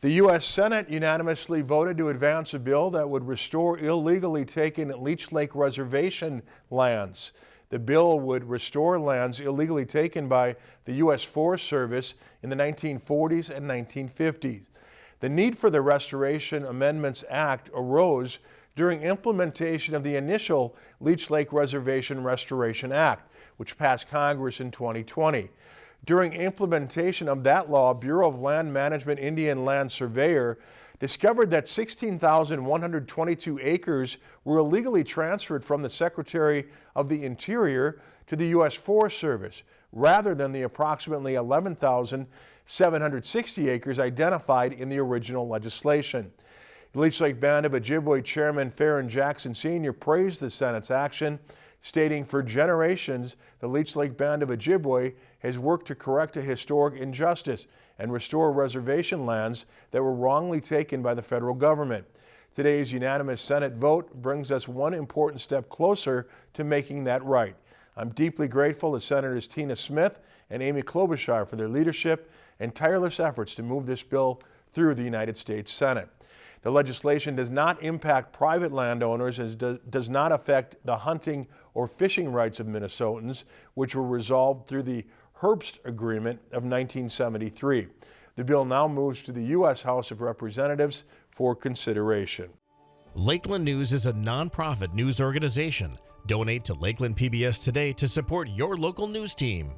The U.S. Senate unanimously voted to advance a bill that would restore illegally taken Leech Lake Reservation lands. The bill would restore lands illegally taken by the U.S. Forest Service in the 1940s and 1950s. The need for the Restoration Amendments Act arose during implementation of the initial Leech Lake Reservation Restoration Act, which passed Congress in 2020. During implementation of that law, Bureau of Land Management Indian Land Surveyor discovered that 16,122 acres were illegally transferred from the Secretary of the Interior to the U.S. Forest Service, rather than the approximately 11,760 acres identified in the original legislation. The Leech Lake Band of Ojibwe Chairman Farron Jackson Sr. praised the Senate's action, stating, "For generations, the Leech Lake Band of Ojibwe has worked to correct a historic injustice and restore reservation lands that were wrongly taken by the federal government. Today's unanimous Senate vote brings us one important step closer to making that right. I'm deeply grateful to Senators Tina Smith and Amy Klobuchar for their leadership and tireless efforts to move this bill through the United States Senate." The legislation does not impact private landowners and does not affect the hunting or fishing rights of Minnesotans, which were resolved through the Herbst Agreement of 1973. The bill now moves to the U.S. House of Representatives for consideration. Lakeland News is a nonprofit news organization. Donate to Lakeland PBS today to support your local news team.